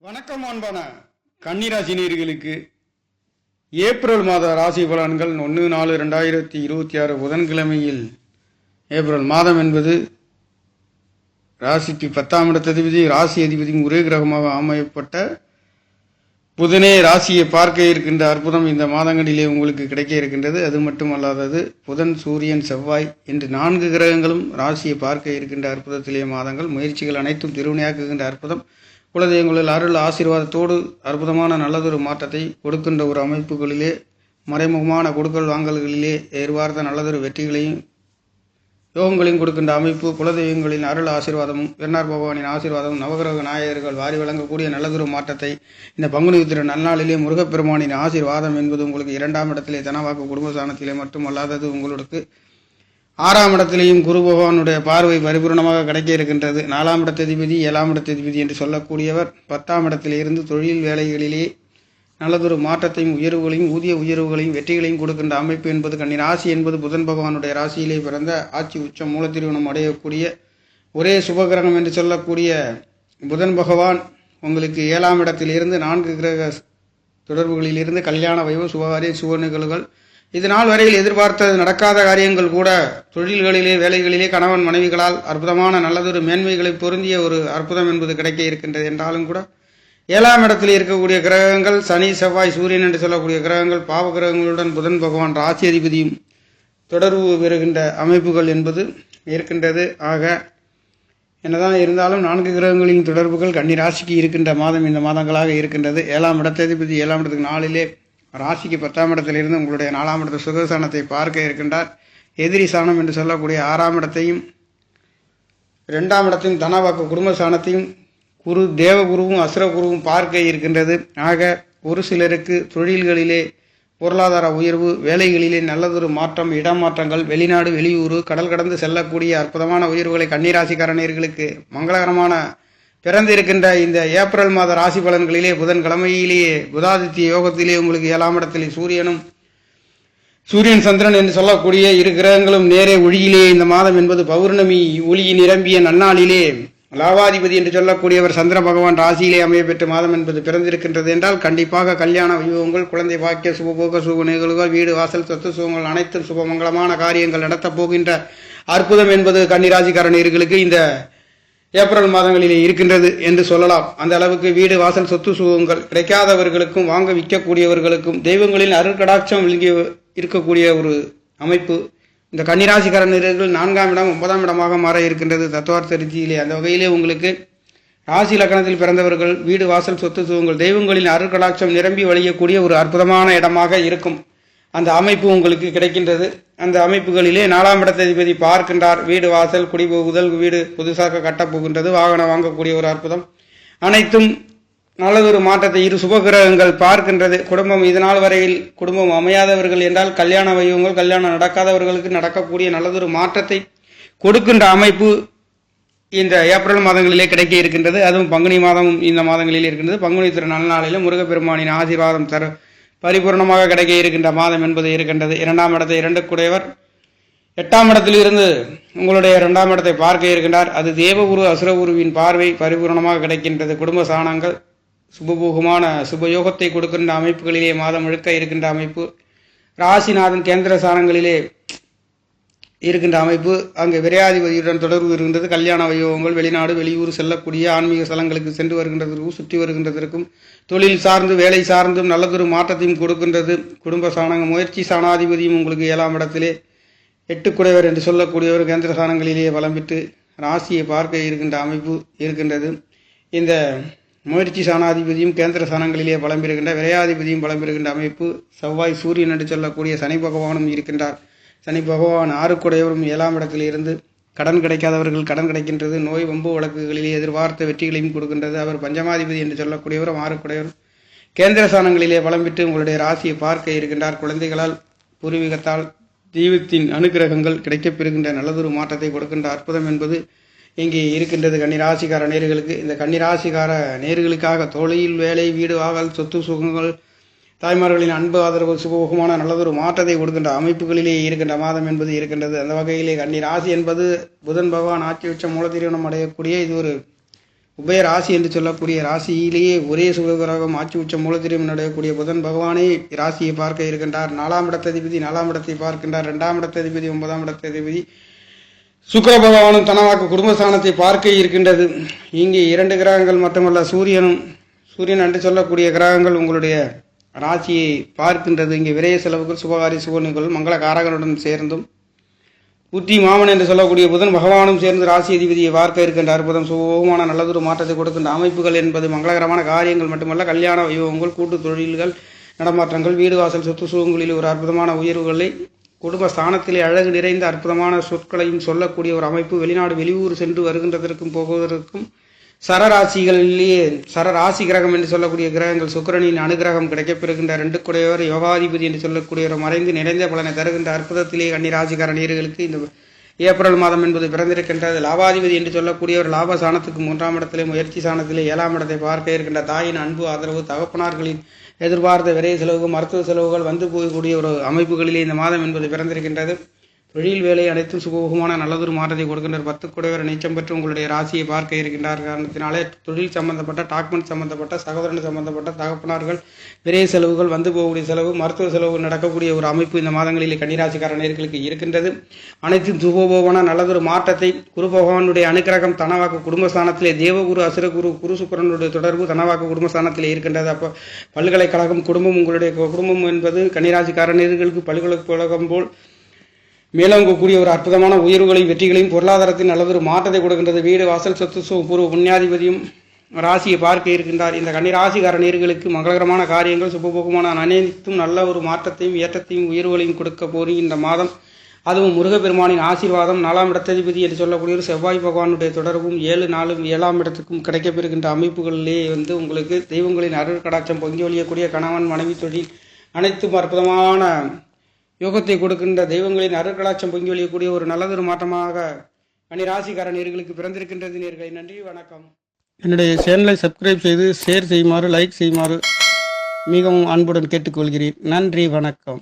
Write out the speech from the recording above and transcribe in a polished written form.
வணக்கம் அன்பான கன்னிராசி நேயர்களுக்கு ஏப்ரல் மாத ராசி பலன்கள் 1/4/2026 புதன்கிழமையில் ஏப்ரல் மாதம் என்பது ராசிக்கு 10ஆம் இடத்ததிபதி ராசி அதிபதியும் ஒரே கிரகமாக அமையப்பட்ட புதனே ராசியை பார்க்க இருக்கின்ற அற்புதம் இந்த மாதங்களிலே உங்களுக்கு கிடைக்க இருக்கின்றது. அது மட்டுமல்லாதது புதன் சூரியன் செவ்வாய் என்று 4 கிரகங்களும் ராசியை பார்க்க இருக்கின்ற அற்புதத்திலே மாதங்கள். முயற்சிகள் அனைத்தும் திருவினையாக்குகின்ற அற்புதம். குலதெய்வங்களில் அருள் ஆசீர்வாதத்தோடு அற்புதமான நல்லதொரு மாற்றத்தை கொடுக்கின்ற ஒரு அமைப்புகளிலே, மறைமுகமான கொடுக்கல் வாங்கல்களிலே எதிர்பார்த்த நல்லதொரு வெற்றிகளையும் யோகங்களையும் கொடுக்கின்ற அமைப்பு. குலதெய்வங்களின் அருள் ஆசீர்வாதமும் வெண்ணார் பகவானின் ஆசீர்வாதமும் நவகிரக நாயகர்கள் வாரி வழங்கக்கூடிய நல்லதொரு மாற்றத்தை இந்த பங்குனி உத்திர நன்னாளிலே முருகப்பெருமானின் ஆசீர்வாதம் என்பது உங்களுக்கு 2ஆம் இடத்திலே தனவாக்கு குடும்பஸ்தானத்திலே மட்டுமல்லாதது உங்களுக்கு 6ஆம் இடத்திலேயும் குரு பகவானுடைய பார்வை பரிபூர்ணமாக கிடைக்க இருக்கின்றது. 4ஆம் இடத்ததிபதி 7ஆம் இடத்ததிபதி என்று சொல்லக்கூடியவர் 10ஆம் இடத்திலிருந்து தொழில் வேலைகளிலே நல்லதொரு மாற்றத்தையும் உயர்வுகளையும் ஊதிய உயர்வுகளையும் வெற்றிகளையும் கொடுக்கின்ற அமைப்பு என்பது கன்னி ராசி என்பது புதன் பகவானுடைய ராசியிலே பிறந்த ஆட்சி உச்சம் மூலத்திருவனம் அடையக்கூடிய ஒரே சுபகிரகம் என்று சொல்லக்கூடிய புதன் பகவான் உங்களுக்கு 7ஆம் இடத்திலிருந்து 4 கிரக தொடர்புகளிலிருந்து கல்யாண வைபவ சுபகாரிய சுப நிகழ்வுகள் இது நாள் வரையில் எதிர்பார்த்தது நடக்காத காரியங்கள் கூட தொழில்களிலே வேலைகளிலே கணவன் மனைவிகளால் அற்புதமான நல்லதொரு மேன்மைகளை பொருந்திய ஒரு அற்புதம் என்பது கிடைக்க இருக்கின்றது. என்றாலும் கூட 7ஆம் இடத்தில் இருக்கக்கூடிய கிரகங்கள் சனி செவ்வாய் சூரியன் என்று சொல்லக்கூடிய கிரகங்கள் பாவ கிரகங்களுடன் புதன் பகவான் ராசி அதிபதியும் தொடர்பு பெறுகின்ற அமைப்புகள் என்பது இருக்கின்றது. ஆக என்னதான் இருந்தாலும் 4 கிரகங்களின் தொடர்புகள் கன்னி ராசிக்கு இருக்கின்ற மாதம் இந்த மாதங்களாக இருக்கின்றது. 7ஆம் இடத்ததிபதி 7ஆம் இடத்துக்கு 4லே ராசிக்கு 10ஆம் இடத்திலிருந்து உங்களுடைய 4ஆம் இடத்து சுகசானத்தை பார்க்க இருக்கின்றார். எதிரி சாணம் என்று சொல்லக்கூடிய 6ஆம் இடத்தையும் 2ஆம் இடத்தையும் தனவாக்கு குடும்பஸ்தானத்தையும் குரு தேவகுருவும் அசுரகுருவும் பார்க்க இருக்கின்றது. ஆக ஒரு சிலருக்கு தொழில்களிலே பொருளாதார உயர்வு, வேலைகளிலே நல்லதொரு மாற்றம், இடமாற்றங்கள், வெளிநாடு வெளியூர் கடல் கடந்து செல்லக்கூடிய அற்புதமான உயர்வுகளை கன்னிராசிக்காரர்களுக்கு மங்களகரமான பிறந்திருக்கின்ற இந்த ஏப்ரல் மாத ராசி பலன்களிலே புதன்கிழமையிலேயே புதாதித்ய யோகத்திலே உங்களுக்கு 7ஆம் இடத்திலே சூரியன் சந்திரன் என்று சொல்லக்கூடிய 2 கிரகங்களும் நேரே ஒளியிலே இந்த மாதம் என்பது பௌர்ணமி ஒளியை நிரம்பிய நன்னாளிலே லாபாதிபதி என்று சொல்லக்கூடியவர் சந்திர பகவான் ராசியிலே அமைய பெற்ற மாதம் என்பது பிறந்திருக்கின்றது என்றால் கண்டிப்பாக கல்யாண வைபவங்கள், குழந்தை பாக்கிய சுபபோக சுப நிகழ்வுகள், வீடு வாசல் சொத்து சுகங்கள் அனைத்தும் சுபமங்கலமான காரியங்கள் நடத்தப் போகின்ற அற்புதம் என்பது கன்னிராசிக்காரர்களுக்கு இந்த ஏப்ரல் மாதங்களிலே இருக்கின்றது என்று சொல்லலாம். அந்த அளவுக்கு வீடு வாசல் சொத்து சுகங்கள் கிடைக்காதவர்களுக்கும் வாங்க விற்கக்கூடியவர்களுக்கும் தெய்வங்களின் அருட்கடாட்சம் விளங்கி இருக்கக்கூடிய ஒரு அமைப்பு இந்த கன்னிராசிக்காரர்கள் 4ஆம் இடம் 9ஆம் இடமாக மாற இருக்கின்றது தத்துவார்த்த ரீதியிலே. அந்த வகையிலே உங்களுக்கு ராசி லக்னத்தில் பிறந்தவர்கள் வீடு வாசல் சொத்து சுகங்கள் தெய்வங்களின் அருட்கடாட்சம் நிரம்பி வழியக்கூடிய ஒரு அற்புதமான இடமாக இருக்கும் அந்த அமைப்பு உங்களுக்கு கிடைக்கின்றது. அந்த அமைப்புகளிலே 4ஆம் இடத்ததிபதி பார்க்கின்றார். வீடு வாசல் குடிபோகுதல், வீடு புதுசாக கட்டப்போகின்றது, வாகனம் வாங்கக்கூடிய ஒரு அற்புதம் அனைத்தும் நல்லதொரு மாற்றத்தை 2 சுபகிரகங்கள் பார்க்கின்றது. குடும்பம் இதனால் வரையில் குடும்பம் அமையாதவர்கள் என்றால் கல்யாண வைபவங்கள், கல்யாணம் நடக்காதவர்களுக்கு நடக்கக்கூடிய நல்லதொரு மாற்றத்தை கொடுக்கின்ற அமைப்பு இந்த ஏப்ரல் மாதங்களிலே கிடைக்க இருக்கின்றது. அதுவும் பங்குனி மாதமும் இந்த மாதங்களிலே இருக்கின்றது. பங்குனி திரு நல்நாளிலும் முருகப்பெருமானின் ஆசீர்வாதம் தர பரிபூர்ணமாக கிடைக்க இருக்கின்ற மாதம் என்பது இருக்கின்றது. 2ஆம் இடத்தை 2 குடையவர் 8ஆம் இடத்திலிருந்து உங்களுடைய 2ஆம் இடத்தை பார்க்க இருக்கின்றார். அது தேவகுரு அசுரகுருவின் பார்வை பரிபூர்ணமாக கிடைக்கின்றது. குடும்ப சாணங்கள் சுபபோகமான சுபயோகத்தை கொடுக்கின்ற அமைப்புகளிலே மாதம் முழுக்க இருக்கின்ற அமைப்பு. ராசிநாதன் கேந்திர சாணங்களிலே இருக்கின்ற அமைப்பு. அங்கு விரையாதிபதியுடன் தொடர்பு இருக்கின்றது. கல்யாண வைபவங்கள், வெளிநாடு வெளியூர் செல்லக்கூடிய ஆன்மீக ஸ்தலங்களுக்கு சென்று வருகின்றதற்கும் சுற்றி வருகின்றதற்கும் தொழில் சார்ந்து வேலை சார்ந்தும் நல்லதொரு மாற்றத்தையும் கொடுக்கின்றது. குடும்ப சாணங்க முயற்சி சாணாதிபதியும் உங்களுக்கு 7ஆம் இடத்திலே 8 குடைவர் என்று சொல்லக்கூடியவர் கேந்திர சாணங்களிலேயே வலம் பெற்று ராசியை பார்க்க இருக்கின்ற அமைப்பு இருக்கின்றது. இந்த முயற்சி சாணாதிபதியும் கேந்திர சாணங்களிலே பலம் பெறுகின்ற விரையாதிபதியும் பலம் பெறுகின்ற அமைப்பு. செவ்வாய் சூரியன் என்று சொல்லக்கூடிய சனி பகவானும் இருக்கின்றார். சனி பகவான் 6 குடையவரும் 7ஆம் இடத்தில் இருந்து கடன் கிடைக்காதவர்கள் கடன் கிடைக்கின்றது. நோய் வம்பு வழக்குகளிலே எதிர்பார்த்த வெற்றிகளையும் கொடுக்கின்றது. அவர் பஞ்சமாதிபதி என்று சொல்லக்கூடியவரும் 6 குடையவரும் கேந்திர சாணங்களிலே பலம் பெற்று உங்களுடைய ராசியை பார்க்க இருக்கின்றார். குழந்தைகளால் பூர்வீகத்தால் தெய்வத்தின் அனுகிரகங்கள் கிடைக்கப்பெறுகின்ற நல்லதொரு மாற்றத்தை கொடுக்கின்ற அற்புதம் என்பது இங்கே இருக்கின்றது கன்னிராசிக்கார நேர்களுக்கு. இந்த கன்னிராசிக்கார நேர்களுக்காக தொழில் வேலை வீடு வாகல் சொத்து சுகங்கள் தாய்மார்களின் அன்பு ஆதரவு சுபமுகமான நல்லதொரு மாற்றத்தை கொடுக்கின்ற அமைப்புகளிலே இருக்கின்ற மாதம் என்பது இருக்கின்றது. அந்த வகையிலே கன்னி ராசி என்பது புதன் பகவான் ஆட்சி உச்ச மூலத்திருவனம் அடையக்கூடிய இது ஒரு உபய ராசி என்று சொல்லக்கூடிய ராசியிலேயே ஒரே சுககிரகம் ஆட்சி உச்ச மூலத்திரியம் நடையக்கூடிய புதன் பகவானே ராசியை பார்க்க இருக்கின்றார். 4ஆம் இடத்ததிபதி 4ஆம் இடத்தை பார்க்கின்றார். 2ஆம் இடத்ததிபதி 9ஆம் இடத்ததிபதி சுக்கிர பகவானும் தனவாக்கு குடும்பஸ்தானத்தை பார்க்க இருக்கின்றது. இங்கே 2 கிரகங்கள் மட்டுமல்ல, சூரியன் என்று சொல்லக்கூடிய கிரகங்கள் உங்களுடைய ராசியை பார்க்கின்றது. இங்கே விரைய செலவுகள் சுபகாரி சுகநிகள் மங்கள காரகனுடன் சேர்ந்தும் புத்தி மாமன் என்று சொல்லக்கூடிய புதன் பகவானும் சேர்ந்து ராசி அதிபதியை பார்க்க இருக்கின்ற அற்புதம் சுகமான நல்லதொரு மாற்றத்தை கொடுக்கின்ற அமைப்புகள் என்பது மங்களகரமான காரியங்கள் மட்டுமல்ல, கல்யாண வைபவங்கள், கூட்டு தொழில்கள், நடமாற்றங்கள், வீடு வாசல் சொத்து சுகங்களில் ஒரு அற்புதமான உயர்வுகளை, குடும்ப ஸ்தானத்திலே அழகு நிறைந்த அற்புதமான சொற்களையும் சொல்லக்கூடிய ஒரு அமைப்பு, வெளிநாடு வெளியூர் சென்று வருகின்றதற்கும் போவதற்கும் சரராசிகளிலேயே சரராசி கிரகம் என்று சொல்லக்கூடிய கிரகங்கள் சுக்கிரனின் அனுகிரகம் கிடைக்கப்பெறுகின்ற 2 குடையவர் யோகாதிபதி என்று சொல்லக்கூடியவர் மறைந்து நிறைந்த பலனை தருகின்ற அற்புதத்திலே கன்னிராசிக்காரர்களுக்கு இந்த ஏப்ரல் மாதம் என்பது பிறந்திருக்கின்றது. லாபாதிபதி என்று சொல்லக்கூடியவர் லாபஸ்தானத்துக்கு 3ஆம் இடத்திலே முயற்சி ஸ்தானத்திலே 7ஆம் இடத்தை பார்க்க இருக்கின்ற தாயின் அன்பு ஆதரவு, தகப்பனார்களின் எதிர்பார்த்த விரைய செலவுகள், மருத்துவ செலவுகள் வந்து போகக்கூடிய ஒரு அமைப்புகளிலே இந்த மாதம் என்பது பிறந்திருக்கின்றது. தொழில் வேலை அனைத்தும் சுகமான நல்லதொரு மாற்றத்தை கொடுக்கின்ற 10 குடையவர் நீச்சம் பெற்று உங்களுடைய ராசியை பார்க்க இருக்கின்றார் காரணத்தினாலே தொழில் சம்பந்தப்பட்ட, டாக்குமெண்ட் சம்பந்தப்பட்ட, சகோதரன் சம்பந்தப்பட்ட, தகப்பனார்கள் விரைய செலவுகள், வந்து போகக்கூடிய செலவு, மருத்துவ செலவு நடக்கக்கூடிய ஒரு அமைப்பு இந்த மாதங்களில் கன்னிராசிக்கார நேயர்களுக்கு இருக்கின்றது. அனைத்தும் சுகோபமான நல்லதொரு மாற்றத்தை குரு பகவானுடைய அனுக்கிரகம் தனவாக்கு குடும்பஸ்தானத்திலே தேவகுரு அசுரகுரு குரு சுக்கிரனுடைய தொடர்பு தனவாக்கு குடும்பஸ்தானத்திலே இருக்கின்றது. அப்போ பல்கலைக்கழகம் குடும்பம், உங்களுடைய குடும்பம் என்பது கன்னிராசிக்கார நேயர்களுக்கு பல்கலைக்கழகம் போல் மேலோங்கக்கூடிய ஒரு அற்புதமான உயர்வுகளையும் வெற்றிகளையும் பொருளாதாரத்தின் நல்லதொரு மாற்றத்தை கொடுக்கின்றது. வீடு வாசல் சொத்து பூர்வ புண்ணியாதிபதியும் ராசியை பார்க்க இருக்கின்றார். இந்த கன்னிராசிக்கார நேயர்களுக்கு மங்களகரமான காரியங்கள் சுபபோகமான அனைத்தும் நல்ல ஒரு மாற்றத்தையும் ஏற்றத்தையும் உயர்வுகளையும் கொடுக்க போறி இந்த மாதம். அதுவும் முருகப்பெருமானின் ஆசீர்வாதம் 4ஆம் இடத்ததிபதி என்று சொல்லக்கூடிய செவ்வாய் பகவானுடைய தொடர்பும் 7 இடத்துக்கும் கிடைக்கப்பெறுகின்ற அமைப்புகளிலே உங்களுக்கு தெய்வங்களின் அருள் கடாட்சம் பொங்கி ஒழியக்கூடிய கணவன் மனைவி தொழில் அனைத்தும் அற்புதமான யோகத்தை கொடுக்கின்ற தெய்வங்களின் அருட்கடாட்சம் பொங்கி ஒழியக்கூடிய ஒரு நல்லதொரு மாற்றமாக கன்னிராசிக்கார நேயர்களுக்கு பிறந்திருக்கின்றது. நேயர்களே, நன்றி, வணக்கம். என்னுடைய சேனலை சப்ஸ்கிரைப் செய்து ஷேர் செய்யுமாறு, லைக் செய்யுமாறு மிகவும் அன்புடன் கேட்டுக்கொள்கிறேன். நன்றி, வணக்கம்.